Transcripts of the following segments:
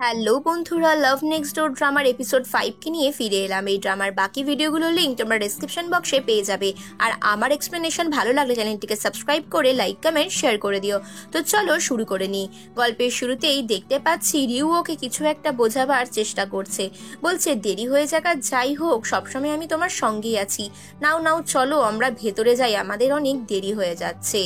Hello বন্ধুরা, লাভ next ডোর ড্রামার episode 5 নিয়ে ফিরে এলাম। এই ড্রামার বাকি ভিডিওগুলোর লিঙ্ক তোমরা ডেসক্রিপশন বক্সে পেয়ে যাবে। আর আমার এক্সপ্লেনেশন ভালো লাগলে চ্যানেলটিকে সাবস্ক্রাইব করে লাইক কমেন্ট শেয়ার করে দিও। তো চলো শুরু করে নিই। গল্পের শুরুতেই দেখতে পাচ্ছি রিউ ওকে কিছু একটা বোঝাবার চেষ্টা করছে। বলছে দেরি হয়ে যাক আর যাই হোক, সবসময় আমি তোমার সঙ্গেই আছি। নাও নাও চলো আমরা ভেতরে যাই, আমাদের অনেক দেরি হয়ে যাচ্ছে।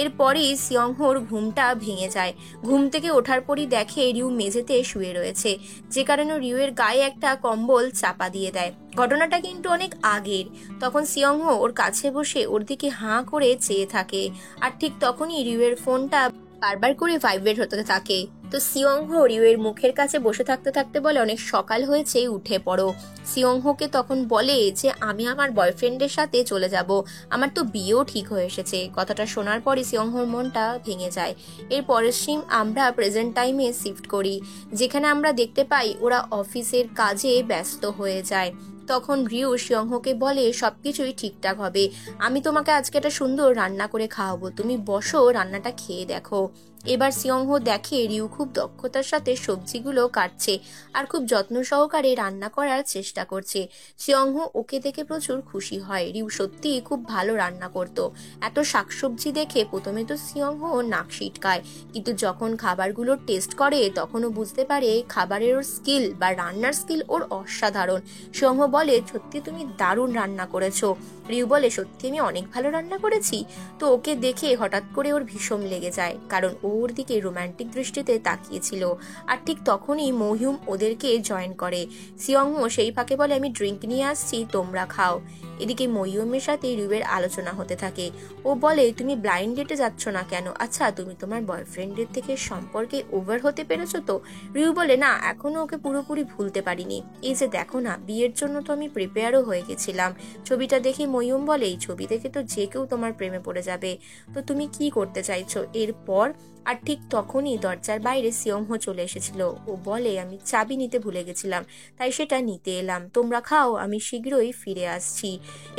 এরপরই সিয়ংহোর ঘুমটা ভেঙে যায়। ঘুম থেকে ওঠার পরই দেখে রিউ মেঝেতে শুয়ে রয়েছে, যে কারণে রিউয়ের গায়ে একটা কম্বল চাপা দিয়ে দেয়। ঘটনাটা কিন্তু অনেক আগের। তখন সিয়ংহো ওর কাছে বসে ওর দিকে হাঁ করে চেয়ে থাকে। আর ঠিক তখনই রিউয়ের ফোনটা বারবার করে ভাইব্রেট হতে থাকে। তো সিয়ংহো রিউয়ের মুখের কাছে বসে থাকতে থাকতে বলে, অনেক সকাল হয়েছে, উঠে পড়ো। সিয়ংহোকে তখন বলে যে আমি আমার বয়ফ্রেন্ডের সাথে চলে যাব, আমার তো বিয়েও ঠিক হয়ে এসেছে। কথাটা শোনার পরে সিয়ংহোর মনটা ভেঙে যায়। এর পরের সিন আমরা প্রেজেন্ট টাইমে শিফট করি, যেখানে আমরা দেখতে পাই ওরা অফিসের কাজে ব্যস্ত হয়ে যায়। তখন রিউ সিয়ংহোকে বলে সবকিছুই ঠিকঠাক হবে, আমি তোমাকে আজকে একটা সুন্দর রান্না করে খাওয়াবো, তুমি বসো রান্নাটা খেয়ে দেখো। এবার সিয়ংহো দেখে রিউ খুব দক্ষতার সাথে সবজিগুলো কাটছে আর খুব যত্ন সহকারে রান্না করার চেষ্টা করছে। সিয়ংহো ওকে দেখে প্রচুর খুশি হয়, রিউ সত্যি খুব ভালো রান্না করতো। এত শাকসবজি দেখে প্রথমে তো সিয়ংহো নাক সিটকায়, কিন্তু যখন খাবারগুলো টেস্ট করে তখনও বুঝতে পারে খাবারের ওর স্কিল বা রান্নার স্কিল ওর অসাধারণ। সিয়ংহো বলে সত্যি তুমি দারুণ রান্না করেছো। রিউ বলে সত্যি আমি অনেক ভালো রান্না করেছি। তো ওকে দেখে হঠাৎ করে ওর ভীষণ লেগে যায়, কারণ ওর দিকে রোমান্টিক দৃষ্টিতে তাকিয়েছিল। আর ঠিক তখনই মহিউম ওদেরকে জয়েন করে। সিয়ংহো সেই ফাঁকে বলে আমি ড্রিঙ্ক নিয়ে আসছি, তোমরা খাও। এদিকে মহিউমের সাথে রিউয়ের আলোচনা হতে থাকে। ও বলে তুমি ব্লাইন্ড ডেটে যাচ্ছ না কেন? আচ্ছা তুমি তোমার বয়ফ্রেন্ডের থেকে সম্পর্কে ওভার হতে পেরেছো তো? রিউ বলে না, এখনো ওকে পুরোপুরি ভুলতে পারিনি। এই যে দেখো না, বিয়ের জন্য তো আমি প্রিপেয়ারও হয়ে গেছিলাম। ছবিটা দেখে মহিউম বলে এই ছবি দেখে তো যে কেউ তোমার প্রেমে পড়ে যাবে, তো তুমি কি করতে চাইছো এরপর? আর ঠিক তখনই দরজার বাইরে সিয়ংহো চলে এসেছিল। ও বলে আমি চাবি নিতে ভুলে গেছিলাম, তাই সেটা নিতে এলাম, তোমরা খাও, আমি শীঘ্রই ফিরে আসছি।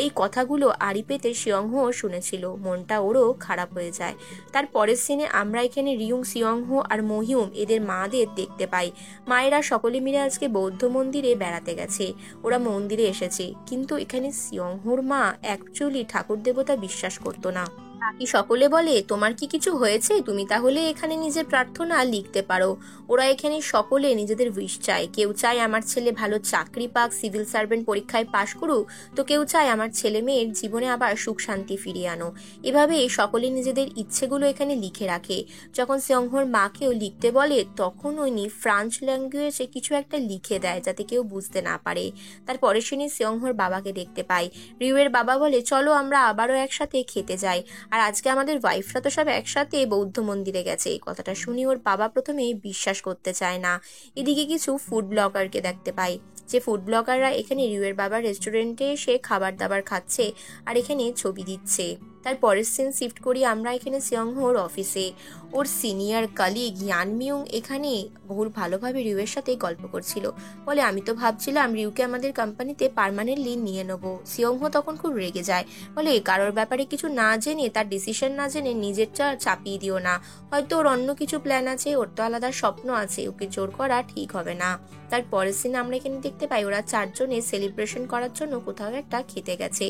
এই কথাগুলো আড়ি পেতে সিয়ংহো শুনেছিল, মনটা ওরও খারাপ হয়ে যায়। তার পরের সিনে আমরা এখানে রিউং, সিয়ংহো আর মহিউম এদের মাদের দেখতে পাই। মায়েরা সকলে মিলে আজকে বৌদ্ধ মন্দিরে বেড়াতে গেছে। ওরা মন্দিরে এসেছে, কিন্তু এখানে সিয়ংহোর মা অ্যাকচুয়ালি ঠাকুর দেবতা বিশ্বাস করতো না। বাকি সকলে বলে তোমার কি কিছু হয়েছে, তুমি তাহলে এখানে নিজের প্রার্থনা লিখতে পারো। ওরা এখানে সকলে নিজেদের উইশ চায়। কেউ চায় আমার ছেলে ভালো চাকরি পাক, সিভিল সার্ভেন্ট পরীক্ষায় পাশ করুক, তো কেউ চায় আমার ছেলে মেয়ের জীবনে আবার সুখ শান্তি ফিরিয়ে আনো। এভাবে সকলে নিজেদের ইচ্ছেগুলো এখানে লিখে রাখে। যখন সিয়ংহোর মাকেও লিখতে বলে তখন উনি ফ্রান্স ল্যাঙ্গুয়েজে কিছু একটা লিখে দেয় যাতে কেউ বুঝতে না পারে। তারপরে শুনি সিয়ংহোর বাবাকে দেখতে পাই। রিউয়ের বাবা বলে চলো আমরা আবারও একসাথে খেতে যাই, আর আজকে আমাদের ওয়াইফরা তো সব একসাথে বৌদ্ধ মন্দিরে গেছে। এই কথাটা শুনি ওর বাবা প্রথমে বিশ্বাস করতে চায় না। এদিকে কিছু ফুড ব্লগারকে দেখতে পাই, যে ফুড ব্লগাররা এখানে রিউয়ের বাবার রেস্টুরেন্টে এসে খাবার দাবার খাচ্ছে আর এখানে ছবি দিচ্ছে। তার পরের সিন শিফট করি আমরা এখানে সিয়ংহোর অফিসে। ওর সিনিয়র কালিগ ইয়ান মিউং এখানে বহু ভালোভাবে রিউয়ের সাথে গল্প করছিল। বলে আমি তো ভাবছিলাম রিউকে আমাদের কোম্পানিতে পার্মানেন্টলি নিয়ে নেবো। সিয়ংহো তখন খুব রেগে যায়, বলে কারোর ব্যাপারে কিছু না জেনে, তার ডিসিশন না জেনে নিজেরটা চাপিয়ে দিও না। হয়তো ওর অন্য কিছু প্ল্যান আছে, ওর তো আলাদা স্বপ্ন আছে, ওকে জোর করা ঠিক হবে না। তার পরের সিন আমরা এখানে দেখতে পাই ওরা চারজনে সেলিব্রেশন করার জন্য কোথাও একটা খেতে গেছে।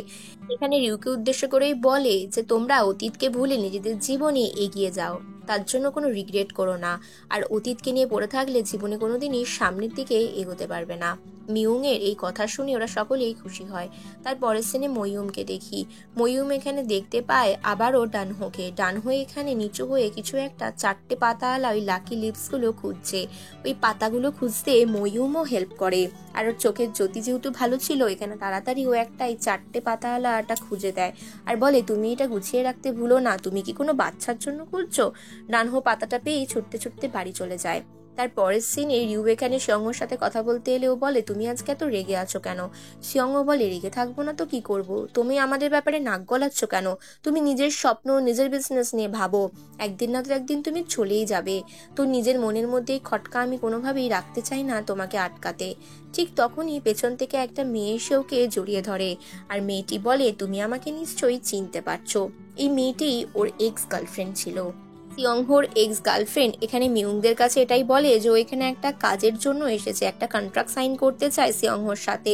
এখানে রিউকে উদ্দেশ্য করেই বলে যে তোমরা অতীতকে ভুলে নিজেদের জীবনে এগিয়ে যাও, তার জন্য কোনো রিগ্রেট করো না। আর অতীতকে নিয়ে পড়ে থাকলে জীবনে কোনোদিনই সামনের দিকে এগোতে পারবে না। মিউং এর এই কথা শুনে ওরা সকলেই খুশি হয়। তারপরের সিনে মইয়ুমকে দেখি। মইয়ুম এখানে দেখতে পায় আবারও ডানহোকে। ডানহো এখানে নিচু হয়ে কিছু একটা 4টে পাতাওয়ালা ওই লাকি লিপস গুলো খুঁজছে। ওই পাতাগুলো খুঁজতে মইয়ুমও হেল্প করে। আর ওর চোখের জ্যোতি যেহেতু ভালো ছিল, এখানে তাড়াতাড়ি ও একটা এই 4টে পাতাওয়ালাটা খুঁজে দেয় আর বলে তুমি এটা গুছিয়ে রাখতে ভুলো না, তুমি কি কোনো বাচ্চার জন্য খুঁজছো? ডানহো পাতাটা পেয়ে ছুটতে ছুটতে বাড়ি চলে যায়। তার পরের সিনে রিউ এখানে সিয়ংহোর সাথে কথা বলতে এলেও বলে তুমি আজকে এত রেগে আছো কেন? সিয়ংহো বলে রেগে থাকবো না তো কি করব, তুমি আমাদের ব্যাপারে নাক গলাচ্ছ কেন? তুমি নিজের স্বপ্ন, নিজের বিজনেস নিয়ে ভাবো, একদিন না তো একদিন তুমি চলেই যাবে। তো নিজের মনের মধ্যে এই খটকা আমি কোনোভাবেই রাখতে চাই না তোমাকে আটকাতে। ঠিক তখনই পেছন থেকে একটা মেয়ে এসে ওকে জড়িয়ে ধরে আর মেয়েটি বলে তুমি আমাকে নিশ্চয়ই চিনতে পারছো, এই মেয়েটি ওর এক্স গার্লফ্রেন্ড ছিল। সিয়ংহোর এক্স গার্লফ্রেন্ড এখানে মিউংদের কাছে এটাই বলে যে ও এখানে একটা কাজের জন্য এসেছে, একটা কন্ট্রাক্ট সাইন করতে চায় সিয়ংহোর সাথে,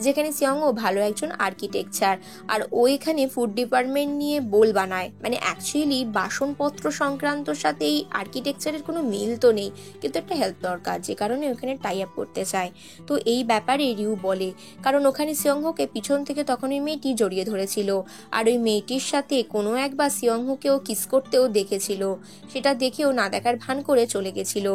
যেখানে সিয়ংহো ভালো একজন আর্কিটেকচার, আর ও এখানে ফুড ডিপার্টমেন্ট নিয়ে বোল বানায়। মানে অ্যাকচুয়ালি বাসনপত্র সংক্রান্তর সাথে এই আর্কিটেকচারের কোনো মিল তো নেই, কিন্তু একটা হেল্প দরকার, যে কারণে ওখানে টাই আপ করতে চায়। তো এই ব্যাপারে রিউ বলে, কারণ ওখানে সিয়ংহোকে পিছন থেকে তখন ওই মেয়েটি জড়িয়ে ধরেছিল, আর ওই মেয়েটির সাথে কোনো একবার সিয়ংহোকেও কিস করতেও দেখেছিল, সেটা দেখেও না দেখার ভান করে চলে গেছিল।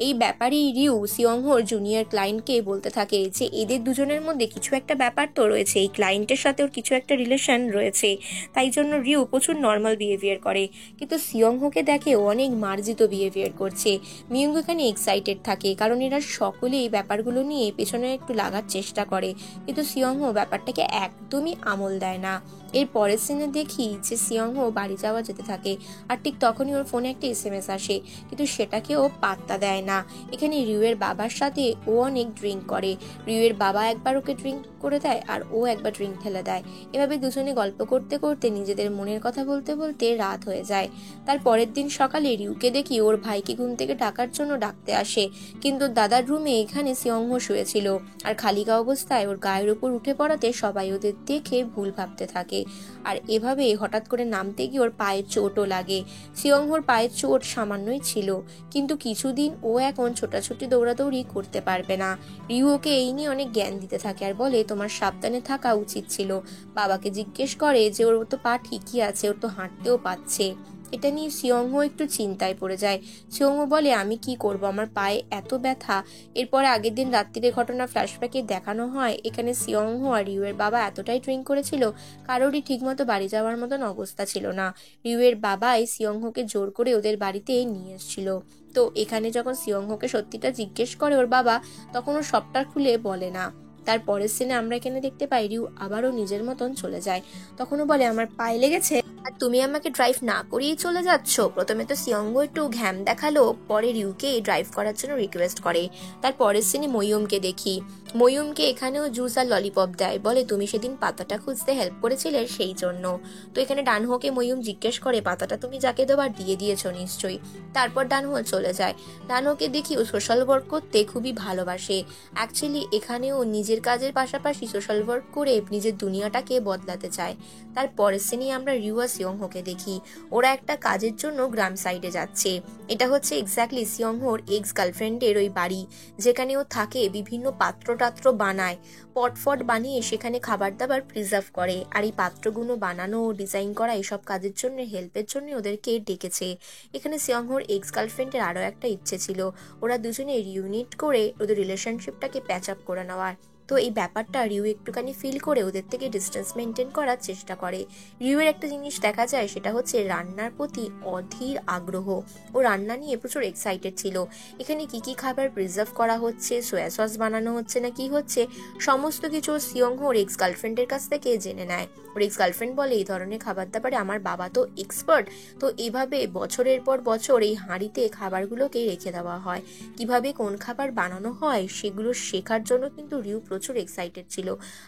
এই ব্যাপারেই রিউ সিয়ংহোর জুনিয়র ক্লায়েন্টকে বলতে থাকে যে এদের দুজনের মধ্যে কিছু একটা ব্যাপার তো রয়েছে, এই ক্লায়েন্টের সাথে ওর কিছু একটা রিলেশন রয়েছে, তাই জন্য রিউ প্রচুর নর্মাল বিহেভিয়ার করে। কিন্তু সিয়ংহোকে দেখে ও অনেক মার্জিত বিহেভিয়ার করছে। মিয়ুং এখানে এক্সাইটেড থাকে, কারণ এরা সকলে এই ব্যাপারগুলো নিয়ে পেছনে একটু লাগার চেষ্টা করে, কিন্তু সিয়ংহো ব্যাপারটাকে একদমই আমল দেয় না। এর পরের সিনে দেখি যে সিয়ংহো বাড়ি যাওয়া যেতে থাকে, আর ঠিক তখনই ওর ফোনে একটা SMS আসে, কিন্তু সেটাকে ও পাত্তা দেয় না। এখানে রিউয়ের বাবার সাথে ও অনেক ড্রিঙ্ক করে, রিউয়ের বাবা একবার ওকে ড্রিঙ্ক করে দেয় আর ও একবার ড্রিঙ্ক ঢেলে দেয়। এভাবে দুজনে গল্প করতে করতে নিজেদের মনের কথা বলতে বলতে রাত হয়ে যায়। তার পরের দিন সকালে রিউকে দেখি ওর ভাইকে ঘুম থেকে ডাকার জন্য ডাকতে আসে, কিন্তু দাদার রুমে এখানে সিয়ংহো শুয়েছিল, আর খালিকা অবস্থায় ওর গায়ের উপর উঠে পড়াতে সবাই ওদের দেখে ভুল ভাবতে থাকে। আর এভাবে হঠাৎ করে নামতে গিয়ে ওর পায়ের চোটও লাগে। সিয়ংহোর পায়ের চোট সামান্যই ছিল, কিন্তু কিছুদিন ও এখন ছোটাছুটি দৌড়াদৌড়ি করতে পারবে না। রিউ ওকে এই নিয়ে অনেক জ্ঞান দিতে থাকে, আর বলে তোমার সাবধানে থাকা উচিত ছিল। বাবাকে জিজ্ঞেস করে যে ওর তো পা ঠিকই আছে, ওর তো হাঁটতেও পাচ্ছে। এটা নিয়ে সিয়ংহো একটু চিন্তায় পড়ে যায়। সিয়ংহো বলে আমি কি করব, আমার পায়ে এত ব্যথা। এরপরে আগের দিন রাত্রির ঘটনা ফ্ল্যাশব্যাকে দেখানো হয়। এখানে সিয়ংহো আর রিউয়ের বাবা এতটাই ড্রিঙ্ক করেছিল, কারোরই ঠিকমতো বাড়ি যাওয়ার মতন অবস্থা ছিল না। রিউয়ের বাবাই সিয়ংহোকে জোর করে ওদের বাড়িতে নিয়ে এসেছিল। তো এখানে যখন সিয়ংহোকে সত্যিটা জিজ্ঞেস করে ওর বাবা, তখন ও সবটা খুলে বলে না। তার পরের সিনে আমরা এখানে দেখতে পাই রিউ আবারও নিজের মতন চলে যায়। তখনও বলে আমার পায়ে লেগেছে আর তুমি আমাকে ড্রাইভ না করিয়ে চলে যাচ্ছ। প্রথমে তো সিয়ংহো একটু ঘ্যাম দেখালো, পরে রিউকে ড্রাইভ করার জন্য রিকোয়েস্ট করে। তার পরের সিনে মইয়ুমকে দেখি, মইয়ুমকে এখানেও জুস আর ললিপপ দেয়, বলে তুমি সেদিন পাতাটা খুঁজতে হেল্প করেছিলে সেই জন্য। তো এখানে ডানহোকে মইয়ুম জিজ্ঞেস করে পাতাটা তুমি যাকে দেবার দিয়ে দিয়েছো নিশ্চয়ই। তারপর ডানহো চলে যায়। ডানহোকে দেখি ও সোশ্যাল ওয়ার্ক করতে খুবই ভালোবাসে। অ্যাকচুয়ালি এখানেও নিজের কাজের পাশাপাশি সোশ্যাল ওয়ার্ক করে নিজের দুনিয়াটাকে বদলাতে চায়। তার পরের সিনে আমরা রিউ আর সিয়ংহোকে দেখি, ওরা একটা কাজের জন্য গ্রাম সাইডে যাচ্ছে। এটা হচ্ছে এক্স্যাক্টলি সিয়ংহোর এক্স গার্লফ্রেন্ডের ওই বাড়ি, যেখানে ও থাকে, বিভিন্ন পাত্র টাত্র বানায়, পটফট বানিয়ে সেখানে খাবার দাবার প্রিজার্ভ করে। আর এই পাত্রগুলো বানানো ও ডিজাইন করা এসব কাজের জন্য হেল্পের জন্য ওদেরকে ডেকেছে। এখানে সিয়ংহোর এক্স গার্লফ্রেন্ডের আরও একটা ইচ্ছে ছিল, ওরা দুজনে রিউনিট করে ওদের রিলেশনশিপটাকে প্যাচ আপ করে নেওয়ার। তো এই ব্যাপারটা রিউ একটুখানি ফিল করে ওদের থেকে ডিস্টেন্স মেনটেন করার চেষ্টা করে। রিউয়ের একটা জিনিস দেখা যায়, সেটা হচ্ছে রান্নার প্রতি অধীর আগ্রহ। ও রান্না নিয়ে প্রচুর এক্সাইটেড ছিল। এখানে কি কি খাবার প্রিজার্ভ করা হচ্ছে, সোয়া সস বানানো হচ্ছে না কি হচ্ছে, সমস্ত কিছু সিয়ংহো ওর এক্স গার্লফ্রেন্ডের কাছ থেকে জেনে নেয়। ওর এক্স গার্লফ্রেন্ড বলে এই ধরনের খাবার দাবারে আমার বাবা তো এক্সপার্ট। তো এভাবে বছরের পর বছর এই হাঁড়িতে খাবারগুলোকে রেখে দেওয়া হয়, কিভাবে কোন খাবার বানানো হয় সেগুলো শেখার জন্য কিন্তু রিউ প্রচুর এক্সাইটেড ছিল।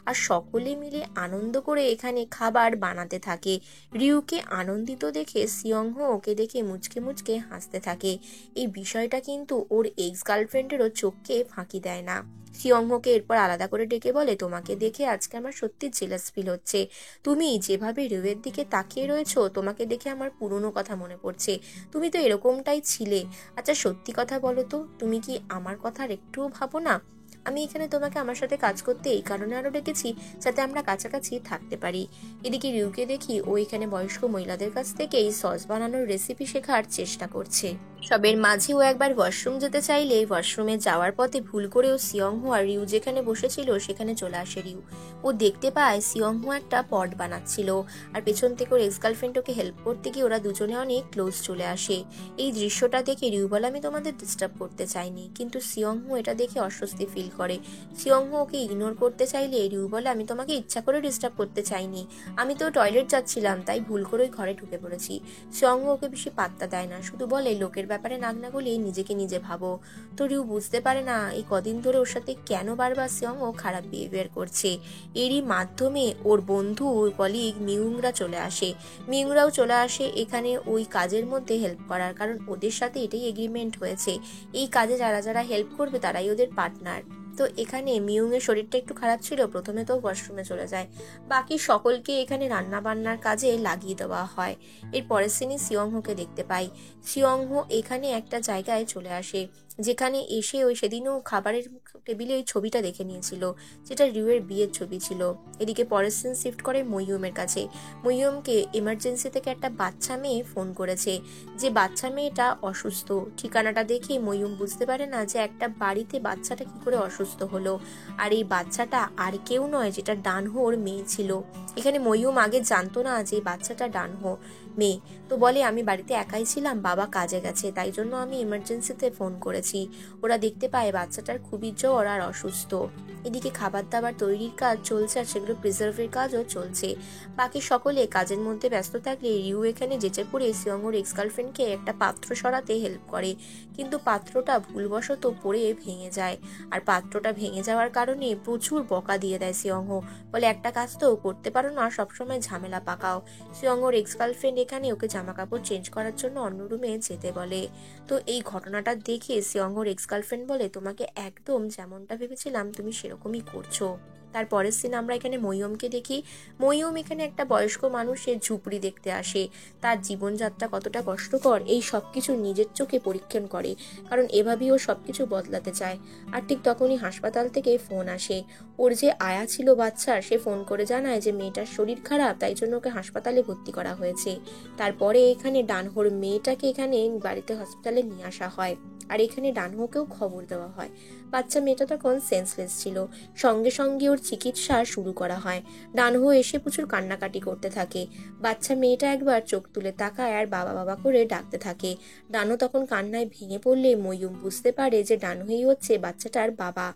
আর সকলে মিলে আনন্দ করে এখানে খাবার বানাতে থাকে। রিউকে আনন্দিত দেখে সিয়ংহো ওকে দেখে মুচকে মুচকে হাসতে থাকে। এই বিষয়টা কিন্তু ওর এক্স গার্লফ্রেন্ডেরও চোখকে ফাঁকি দেয় না। সিয়ংহোকে এরপর আলাদা করে ডেকে বলে তোমাকে দেখে আজকে আমার সত্যি জেলাস ফিল হচ্ছে। তুমি যেভাবে রিউয়ের দিকে তাকিয়ে রয়েছো, তোমাকে দেখে আমার পুরনো কথা মনে পড়ছে। তুমি তো এরকমটাই ছিলে। আচ্ছা সত্যি কথা বলো তো, তুমি কি আমার কথা আর একটুও ভাবো না? আমি এখানে তোমাকে আমার সাথে কাজ করতে এই কারণে আরো ডেকেছি, যাতে আমরা কাছাকাছি থাকতে পারি। এদিকে রিউকে দেখি ও এখানে বয়স্ক মহিলাদের কাছ থেকে এই সস বানানোর রেসিপি শেখার চেষ্টা করছে। সবের মাঝে ও একবার ওয়াশরুম যেতে চাইলে ওয়াশরুমে যাওয়ার পথে ভুল করেও সিয়ংহো আর রিউ যেখানে বসেছিল সেখানে চলে আসে রিউ। ও দেখতে পায় সিয়ংহো একটা পট বানাচ্ছিল, আর পেছন থেকে ওর এক্স গার্লফ্রেন্ড ওকে হেল্প করতে গিয়ে ওরা দুজনে অনেক ক্লোজ চলে আসে। এই দৃশ্যটা দেখে রিউ বলে আমি তোমাদের ডিস্টার্ব করতে চাইনি, কিন্তু সিয়ংহো এটা দেখে অস্বস্তি ফিল করে। সিয়ংহো ওকে ইগনোর করতে চাইলে রিউ বলে আমি তোমাকে ইচ্ছা করে ডিস্টার্ব করতে চাইনি, আমি তো টয়লেট যাচ্ছিলাম তাই ভুল করে ওই ঘরে ঢুকে পড়েছি। সিয়ংহো ওকে বেশি পাত্তা দেয় না, শুধু বলে লোকের ব্যাপারে নাক না গলিয়ে নিজেকে নিজে ভাবো। তো রিউ বুঝতে পারে না এই কদিন ধরে ওর সাথে কেন বারবার সিয়ংও খারাপ বিহেভিয়ার করছে। এরই মাধ্যমে ওর বন্ধু কলিগ মিউংরা চলে আসে। মিউংরাও চলে আসে এখানে ওই কাজের মধ্যে হেল্প করার, কারণ ওদের সাথে এটাই এগ্রিমেন্ট হয়েছে, এই কাজে যারা যারা হেল্প করবে তারাই ওদের পার্টনার। তো এখানে মিউং এর শরীরটা একটু খারাপ ছিল, প্রথমে তো ওয়াশরুমে চলে যায়। বাকি সকলকে এখানে রান্না বান্নার কাজে লাগিয়ে দেওয়া হয়। এর পরের সিনে সিয়ংহোকে দেখতে পাই। সিয়ংহো এখানে একটা জায়গায় চলে আসে, যেখানে এসে ওই সেদিনও খাবারের টেবিলে ওই ছবিটা দেখে নিয়েছিল, যেটা রিউয়ের বিয়ের ছবি ছিল। এদিকে পরের সিন শিফট করে মইয়ুমের কাছে। মইয়ুমকে এমার্জেন্সি থেকে একটা বাচ্চা মেয়ে ফোন করেছে, যে বাচ্চা মেয়েটা অসুস্থ। ঠিকানাটা দেখে মইয়ুম বুঝতে পারে না যে একটা বাড়িতে বাচ্চাটা কি করে অসুস্থ হলো, আর এই বাচ্চাটা আর কেউ নয়, যেটা ডানহোর মেয়ে ছিল। এখানে মইয়ুম আগে জানতো না যে বাচ্চাটা ডানহো মেয়ে। তো বলে আমি বাড়িতে একাই ছিলাম, বাবা কাজে গেছে, তাই জন্য আমি এমার্জেন্সিতে ফোন করেছি। ওরা দেখতে পায় বাচ্চাটার খুবই জ্বর আর অসুস্থ। এদিকে খাবার দাবার তৈরির কাজ চলছে আর সেগুলো প্রিজার্ভের কাজও চলছে। বাকি সকলে কাজের মধ্যে ব্যস্ত থাকলে রিউ এখানে যেচে পড়ে সিয়ংহোর এক্স গার্লফ্রেন্ডকে একটা পাত্র সরাতে হেল্প করে, কিন্তু পাত্রটা ভুলবশত পড়ে ভেঙে যায়। আর পাত্রটা ভেঙে যাওয়ার কারণে প্রচুর বকা দিয়ে দেয় সিয়ংহো, বলে একটা কাজ তো করতে পারো না, সবসময় ঝামেলা পাকাও। সিয়ংহোর এক্স গার্লফ্রেন্ড এখানে ওকে জামা কাপড় চেঞ্জ করার জন্য অন্য রুমে যেতে বলে। তো এই ঘটনাটা দেখে সিয়ংহোর এক্স গার্লফ্রেন্ড বলে তোমাকে একদম যেমনটা ভেবেছিলাম তুমি সেরকমই করছো। তারপরের সিন আমরা এখানে মইয়ুমকে দেখি। মইয়ুম এখানে একটা বয়স্ক মানুষের ঝুপড়ি দেখতে আসে। তার জীবনযাত্রা কতটা কষ্টকর এই সবকিছু নিজের চোখে পরীক্ষণ করে, কারণ এভাবেই ও সবকিছু বদলাতে চায়। আর ঠিক তখনই হাসপাতাল থেকে ফোন আসে। ওর যে আয়া ছিল বাচ্চার, সে ফোন করে জানায় যে মেয়েটার শরীর খারাপ, তাই জন্য ওকে হাসপাতালে ভর্তি করা হয়েছে। তারপরে এখানে ডানহোর মেয়েটাকে এখানে বাড়িতে হসপিটালে নিয়ে আসা হয়, আর এখানে ডানহোকেও খবর দেওয়া হয়। বাচ্চা মেয়েটা তখন সেন্সলেস ছিল। সঙ্গে সঙ্গে ওর চিকিৎসা শুরু করা হয়। ডানহো এসে প্রচুর কান্নাকাটি করতে থাকে। বাচ্চা মেয়েটা একবার চোখ তুলে তাকায় আর বাবা বাবা করে ডাকতে থাকে। ডানহো তখন কান্নায় ভেঙে পড়লে মইয়ুম বুঝতে পারে যে ডানহোই হচ্ছে বাচ্চাটার বাবা।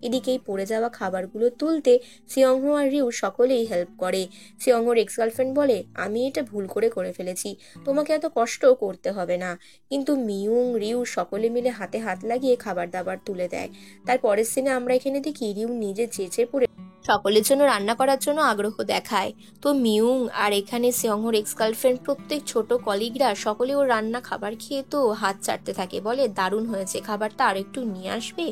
এদিকেই পড়ে যাওয়া খাবারগুলো তুলতে সিয়ংহো আর রিউ সকলেই হেল্প করে। সিয়ংহোর এক্স গার্লফ্রেন্ড বলে আমি এটা ভুল করে ফেলেছি, তোমাকে এত কষ্ট করতে হবে না। কিন্তু মিউং রিউ সকলে মিলে হাতে হাত লাগিয়ে খাবার দাবার তুলে দেয়। তার পরের সিনে আমরা এখানে দেখি রিউ নিজে চেঁচে পড়ে সকলের জন্য রান্না করার জন্য আগ্রহ দেখায়। তো মিউং আর এখানে সিয়ংহোর এক্স গার্লফ্রেন্ড প্রত্যেক ছোট কলিগরা সকলে ওর রান্না খাবার খেয়ে তো হাত চাটতে থাকে, বলে দারুণ হয়েছে, খাবারটা আর একটু নিয়ে আসবে।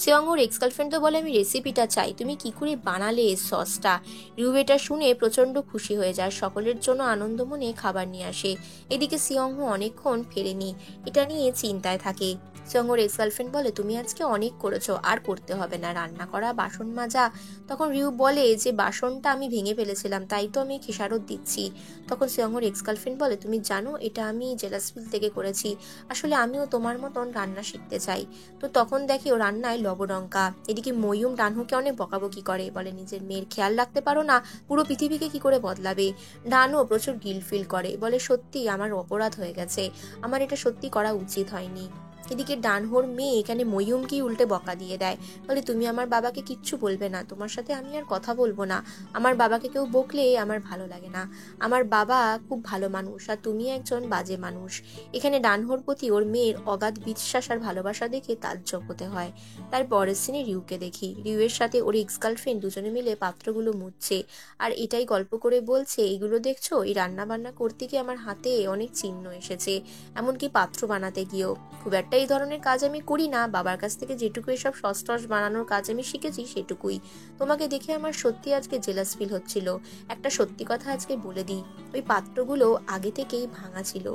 সিয়ংহোর এক্স গার্লফ্রেন্ড তো বলে আমি রেসিপিটা চাই, তুমি কি করে বানালে এই সসটা। রিউ এটা শুনে প্রচন্ড খুশি হয়ে যায়, সকলের জন্য আনন্দ মনে খাবার নিয়ে আসে। এদিকে সিয়ংহো অনেকক্ষণ ফেরেনি, এটা নিয়ে চিন্তায় থাকে। সিয়ংহোর এক্স গার্লফ্রেন্ড বলে তুমি আজকে অনেক করেছো, আর করতে হবে না, রান্না করা বাসন মাজা। তখন রিউ বলে যে বাসনটা আমি ভেঙে ফেলেছিলাম, তাই তো আমি খেসারত দিচ্ছি। তখন সিয়ংহোর এক্স গার্লফ্রেন্ড বলে তুমি জানো এটা আমি জেলাসফিল থেকে করেছি, আসলে আমিও তোমার মতন রান্না শিখতে চাই। তো তখন দেখি ও রান্নায় লবডঙ্কা। এদিকে মইয়ুম ডানহুকে অনেক বকাবকি করে, বলে নিজের মেয়ের খেয়াল রাখতে পারো না, পুরো পৃথিবীকে কি করে বদলাবে। ডানও প্রচুর গিল্ট ফিল করে, বলে সত্যি আমার অপরাধ হয়ে গেছে, আমার এটা সত্যি করা উচিত হয়নি। এদিকে ডানহোর মেয়ে এখানে মইয়ুমকেই উল্টে বকা দিয়ে দেয়, বলে তুমি আমার বাবাকে কিচ্ছু বলবে না, তোমার সাথে আমি আর কথা বলবো না, আমার বাবাকে কেউ বকলে আমার ভালো লাগে না, আমার বাবা খুব ভালো মানুষ আর তুমি একজন বাজে মানুষ। এখানে ডানহোর প্রতি ওর মেয়ের অগাধ বিশ্বাস আর ভালোবাসা দেখে তাজ্জব হতে হয়। তার পরের সিনে রিউকে দেখি, রিউয়ের সাথে ওর এক্স গার্লফ্রেন্ড দুজনে মিলে পাত্রগুলো মুছছে, আর এটাই গল্প করে বলছে এইগুলো দেখছো, এই রান্না বান্না করতে গিয়ে আমার হাতে অনেক চিহ্ন এসেছে, এমনকি পাত্র বানাতে গিয়েও। খুব একটা এই ধরনের কাজ আমি করি না, বাবার কাছ থেকে যেটুকু এসব সস টস বানানোর কাজ আমি শিখেছি সেটুকুই। তোমাকে দেখে আমার সত্যি আজকে জেলাস ফিল হচ্ছিল। একটা সত্যি কথা আজকে বলে দিই, ওই পাত্রগুলো আগে থেকেই ভাঙা ছিল।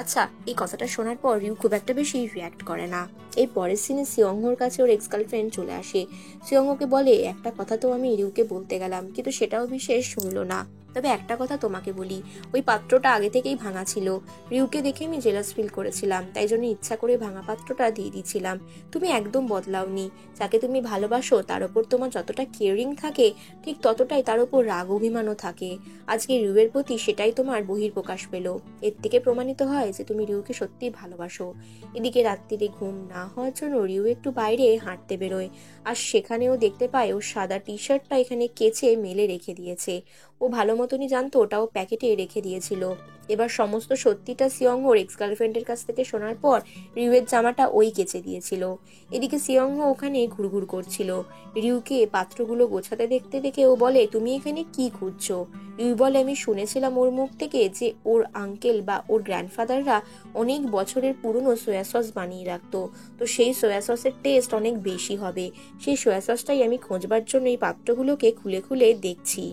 আচ্ছা, এই কথাটা শোনার পর রিউ খুব একটা বেশি রিয়াক্ট করে না। এই পরের সিনে সিয়ংহোর কাছে ওর এক্স গার্লফ্রেন্ড চলে আসে। সিয়ংহোকে বলে একটা কথা তো আমি রিউকে বলতে গেলাম, কিন্তু সেটাও বিশেষ শুনলো না, তবে একটা কথা তোমাকে বলি, ওই পাত্রটা আগে থেকেই ভাঙা ছিল, রিউকে দেখে আমি জেলাস ফিল করেছিলাম, তাই জন্য ইচ্ছা করে ভাঙা পাত্রটা দিয়ে দিয়েছিলাম। তুমি একদম বদলাওনি, যাকে তুমি ভালোবাসো তার ওপর তোমার যতটা কেয়ারিং থাকে ঠিক ততটাই তার ওপর রাগ অভিমানও থাকে। আজকে রিউয়ের প্রতি সেটাই তোমার বহিঃপ্রকাশ পেল। এর থেকে প্রমাণিত হয় যে তুমি রিউকে সত্যিই ভালোবাসো। এদিকে রাত্রিরে ঘুম না হওয়ার জন্য রিউ একটু বাইরে হাঁটতে বেরোয়, আর সেখানেও দেখতে পায় ও সাদা টি শার্টটা এখানে কেচে মেলে রেখে দিয়েছে। ও ভালো মতনই জানতো ওটাও প্যাকেটে রেখে দিয়েছিল। এবার সমস্ত সত্যিটা সিয়ংহোর এক্স গার্লফ্রেন্ডের কাছ থেকে শোনার পর রিউয়ের জামাটা ওই কেচে দিয়েছিল। এদিকে সিয়ংহো ওখানে ঘুরঘুর করছিল। রিউকে পাত্রগুলো গোছাতে দেখতে দেখে ও বলে, তুমি এখানে কি খুঁজছো? রিউ বলে, আমি শুনেছিলাম ওর মুখ থেকে যে ওর আঙ্কেল বা ওর গ্র্যান্ডফাদাররা অনেক বছরের পুরনো সোয়া সস বানিয়ে রাখতো, তো সেই সোয়া সসের টেস্ট অনেক বেশি হবে। সেই সোয়া সসটাই আমি খোঁজবার জন্য এই পাত্রগুলোকে খুলে খুলে দেখছি।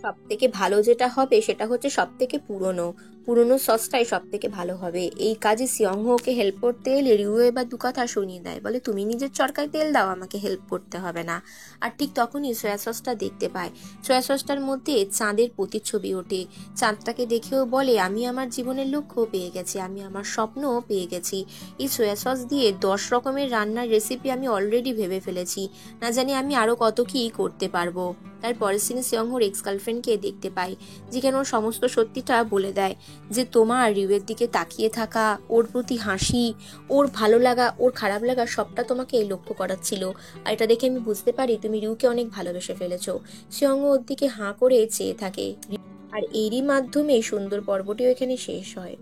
সব থেকে ভালো যেটা হবে সেটা হচ্ছে সব থেকে পুরনো পুরনো সসটাই সব থেকে ভালো হবে। এই কাজে সিয়ংহো ওকে হেল্প করতে এলে রিউ এবার দু কথা শুনিয়ে দেয়, বলে তুমি নিজের চরকায় তেল দাও, আমাকে হেল্প করতে হবে না। আর ঠিক তখনই সোয়া সসটা দেখতে পায়। সোয়া সসটার মধ্যে চাঁদের প্রতিচ্ছবি ওঠে। চাঁদটাকে দেখেও বলে, আমি আমার জীবনের লক্ষ্য পেয়ে গেছি, আমি আমার স্বপ্নও পেয়ে গেছি। এই সোয়া সস দিয়ে 10 রকমের রান্নার রেসিপি আমি অলরেডি ভেবে ফেলেছি, না জানি আমি আরো কত কি করতে পারবো। তার পরের সিনে সিয়ংহোর এক্স গার্লফ্রেন্ডকে দেখতে পাই, যেখানে ওর সমস্ত সত্যিটা বলে দেয় যে তোমার রিউয়ের দিকে তাকিয়ে থাকা, ওর প্রতি হাসি, ওর ভালো লাগা, ওর খারাপ লাগা সবটা তোমাকে লক্ষ্য করাচ্ছিল। আর এটা দেখে আমি বুঝতে পারি তুমি রিউকে অনেক ভালোবেসে ফেলেছো। সিয়ংহো ওর দিকে হাঁ করে চেয়ে থাকে। আর এরই মাধ্যমে সুন্দর পর্বটিও এখানে শেষ হয়।